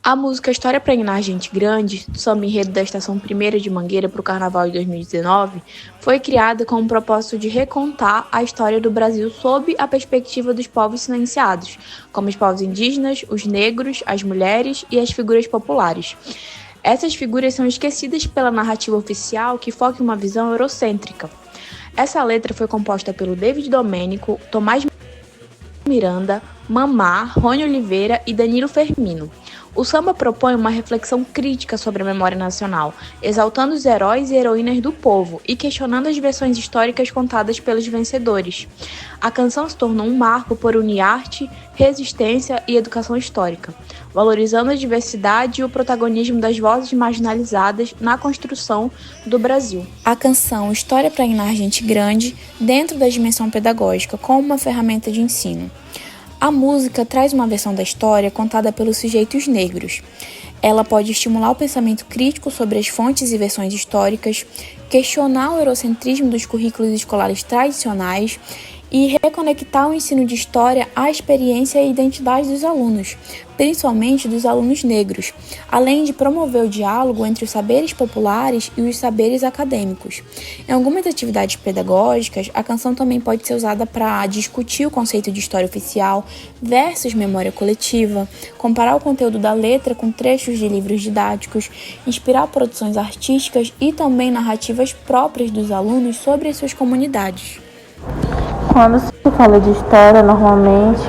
A música História pra Ninar Gente Grande, do samba enredo da Estação Primeira de Mangueira para o Carnaval de 2019, foi criada com o propósito de recontar a história do Brasil sob a perspectiva dos povos silenciados, como os povos indígenas, os negros, as mulheres e as figuras populares. Essas figuras são esquecidas pela narrativa oficial que foca em uma visão eurocêntrica. Essa letra foi composta pelo David Domênico, Tomás Miranda, Mamá, Rony Oliveira e Danilo Fermino. O samba propõe uma reflexão crítica sobre a memória nacional, exaltando os heróis e heroínas do povo e questionando as versões históricas contadas pelos vencedores. A canção se tornou um marco por unir arte, resistência e educação histórica, valorizando a diversidade e o protagonismo das vozes marginalizadas na construção do Brasil. A canção História pra Ninar Gente Grande, dentro da dimensão pedagógica, como uma ferramenta de ensino. A música traz uma versão da história contada pelos sujeitos negros. Ela pode estimular o pensamento crítico sobre as fontes e versões históricas, questionar o eurocentrismo dos currículos escolares tradicionais e reconectar o ensino de história à experiência e identidade dos alunos, principalmente dos alunos negros, além de promover o diálogo entre os saberes populares e os saberes acadêmicos. Em algumas atividades pedagógicas, a canção também pode ser usada para discutir o conceito de história oficial versus memória coletiva, comparar o conteúdo da letra com trechos de livros didáticos, inspirar produções artísticas e também narrativas próprias dos alunos sobre as suas comunidades. Quando se fala de história, normalmente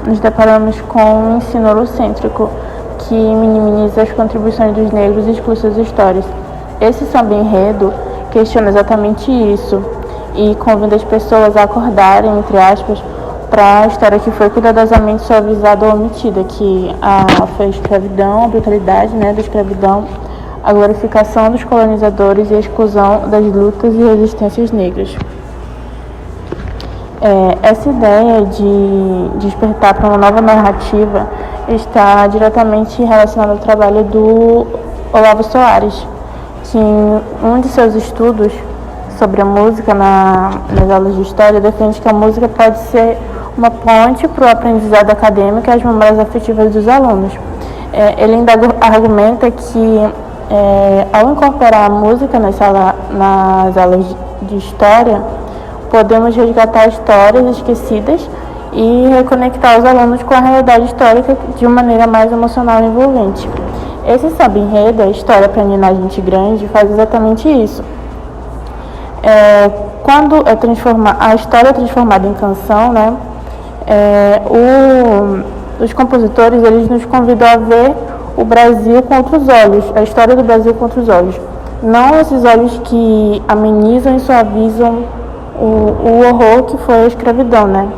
nos deparamos com um ensino eurocêntrico que minimiza as contribuições dos negros e exclui suas histórias. Esse samba enredo questiona exatamente isso e convida as pessoas a acordarem, entre aspas, para a história que foi cuidadosamente suavizada ou omitida, que foi a escravidão, a brutalidade da escravidão, a glorificação dos colonizadores e a exclusão das lutas e resistências negras. Essa ideia de despertar para uma nova narrativa está diretamente relacionada ao trabalho do Olavo Soares, que em um de seus estudos sobre a música nas aulas de história defende que a música pode ser uma ponte para o aprendizado acadêmico e as memórias afetivas dos alunos. Ele ainda argumenta que ao incorporar a música nas aulas de história, podemos resgatar histórias esquecidas e reconectar os alunos com a realidade histórica de uma maneira mais emocional e envolvente. Esse samba enredo, a História pra Ninar Gente Grande, faz exatamente isso. Quando a história é transformada em canção, os compositores eles nos convidam a ver o Brasil com outros olhos, a história do Brasil com outros olhos. Não esses olhos que amenizam e suavizam o horror que foi a escravidão,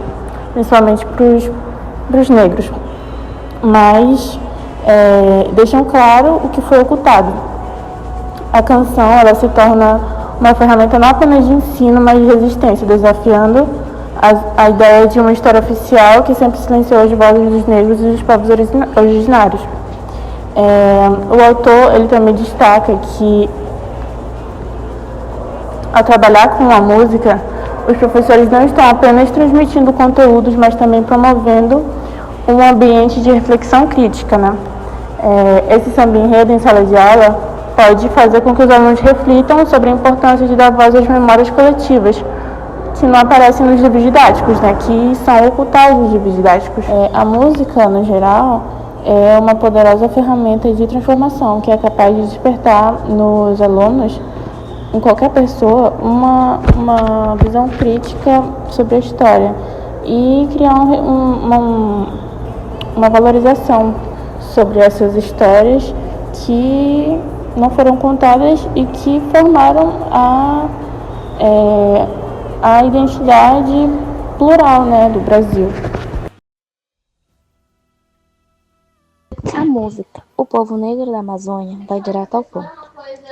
principalmente para os negros, mas deixam claro o que foi ocultado. A canção ela se torna uma ferramenta não apenas de ensino, mas de resistência, desafiando a ideia de uma história oficial que sempre silenciou as vozes dos negros e dos povos originários. O autor ele também destaca que, ao trabalhar com a música, os professores não estão apenas transmitindo conteúdos, mas também promovendo um ambiente de reflexão crítica, Esse samba enredo em sala de aula pode fazer com que os alunos reflitam sobre a importância de dar voz às memórias coletivas, que não aparecem nos livros didáticos, que são ocultados nos livros didáticos. A música, no geral, é uma poderosa ferramenta de transformação que é capaz de despertar nos alunos, em qualquer pessoa, uma visão crítica sobre a história e criar uma valorização sobre essas histórias que não foram contadas e que formaram a identidade plural do Brasil. A música O Povo Negro da Amazônia vai direto ao ponto.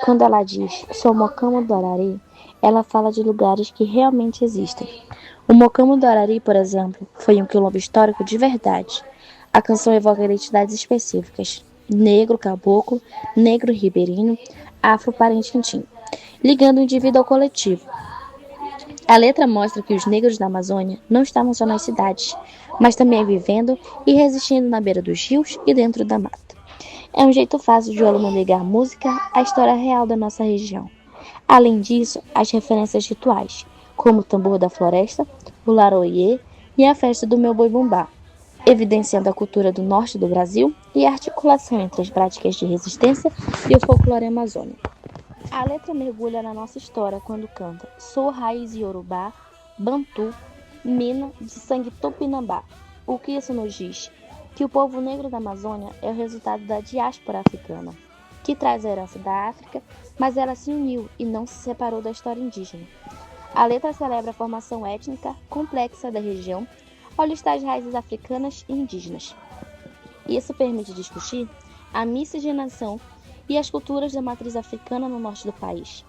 Quando ela diz "Sou Mocamo do Arari", ela fala de lugares que realmente existem. O Mocamo do Arari, por exemplo, foi um quilombo histórico de verdade. A canção evoca identidades específicas: negro caboclo, negro ribeirinho, afro-parintintino, ligando o indivíduo ao coletivo. A letra mostra que os negros da Amazônia não estavam só nas cidades, mas também vivendo e resistindo na beira dos rios e dentro da mata. É um jeito fácil de o aluno ligar a música à história real da nossa região. Além disso, as referências rituais, como o tambor da floresta, o laroiê e a festa do meu boi bumbá, evidenciando a cultura do norte do Brasil e a articulação entre as práticas de resistência e o folclore amazônico. A letra mergulha na nossa história quando canta: sou raiz iorubá, bantu, mina de sangue tupinambá. O que isso nos diz? Que o povo negro da Amazônia é o resultado da diáspora africana, que traz a herança da África, mas ela se uniu e não se separou da história indígena. A letra celebra a formação étnica complexa da região ao listar as raízes africanas e indígenas. Isso permite discutir a miscigenação e as culturas da matriz africana no norte do país.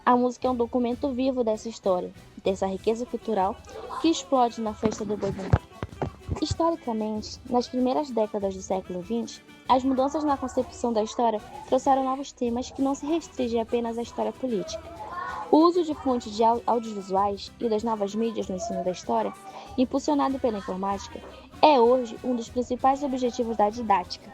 A música é um documento vivo dessa história, dessa riqueza cultural que explode na festa do boi bumbá. Historicamente, nas primeiras décadas do século XX, as mudanças na concepção da história trouxeram novos temas que não se restringem apenas à história política. O uso de fontes de audiovisuais e das novas mídias no ensino da história, impulsionado pela informática, é hoje um dos principais objetivos da didática.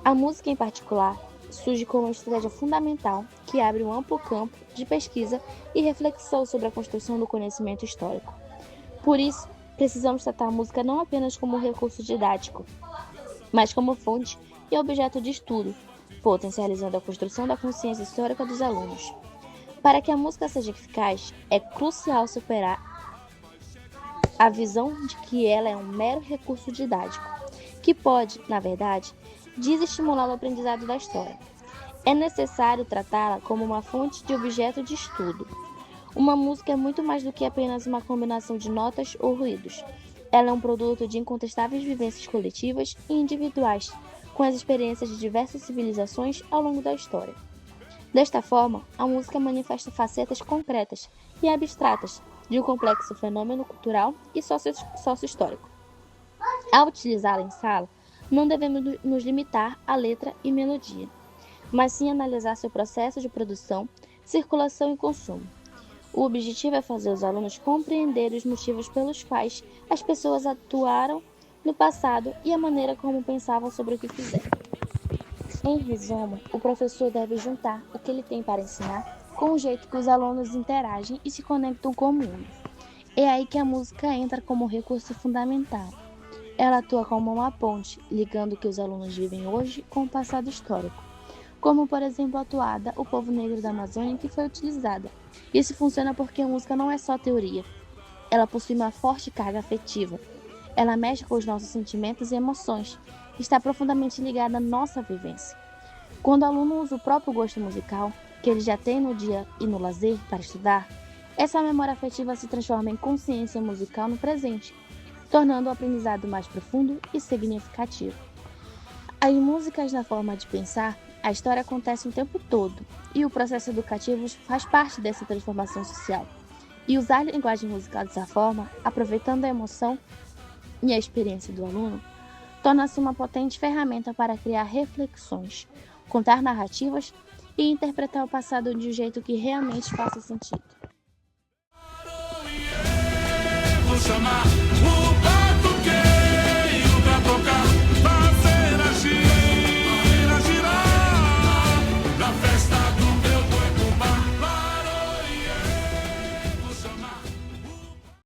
A música, em particular, surge como uma estratégia fundamental que abre um amplo campo de pesquisa e reflexão sobre a construção do conhecimento histórico. Por isso, precisamos tratar a música não apenas como um recurso didático, mas como fonte e objeto de estudo, potencializando a construção da consciência histórica dos alunos. Para que a música seja eficaz, é crucial superar a visão de que ela é um mero recurso didático, que pode, na verdade, desestimular o aprendizado da história. É necessário tratá-la como uma fonte de objeto de estudo. Uma música é muito mais do que apenas uma combinação de notas ou ruídos. Ela é um produto de incontestáveis vivências coletivas e individuais, com as experiências de diversas civilizações ao longo da história. Desta forma, a música manifesta facetas concretas e abstratas de um complexo fenômeno cultural e sócio-histórico. Ao utilizá-la em sala, não devemos nos limitar à letra e melodia, mas sim analisar seu processo de produção, circulação e consumo. O objetivo é fazer os alunos compreender os motivos pelos quais as pessoas atuaram no passado e a maneira como pensavam sobre o que fizeram. Em resumo, o professor deve juntar o que ele tem para ensinar com o jeito que os alunos interagem e se conectam como um. É aí que a música entra como recurso fundamental. Ela atua como uma ponte, ligando o que os alunos vivem hoje com o passado histórico, como, por exemplo, a toada O Povo Negro da Amazônia, que foi utilizada. Isso funciona porque a música não é só teoria. Ela possui uma forte carga afetiva. Ela mexe com os nossos sentimentos e emoções, e está profundamente ligada à nossa vivência. Quando o aluno usa o próprio gosto musical, que ele já tem no dia e no lazer para estudar, essa memória afetiva se transforma em consciência musical no presente, tornando o aprendizado mais profundo e significativo. As músicas na forma de pensar, a história acontece o tempo todo, e o processo educativo faz parte dessa transformação social. E usar a linguagem musical dessa forma, aproveitando a emoção e a experiência do aluno, torna-se uma potente ferramenta para criar reflexões, contar narrativas e interpretar o passado de um jeito que realmente faça sentido. Vou chamar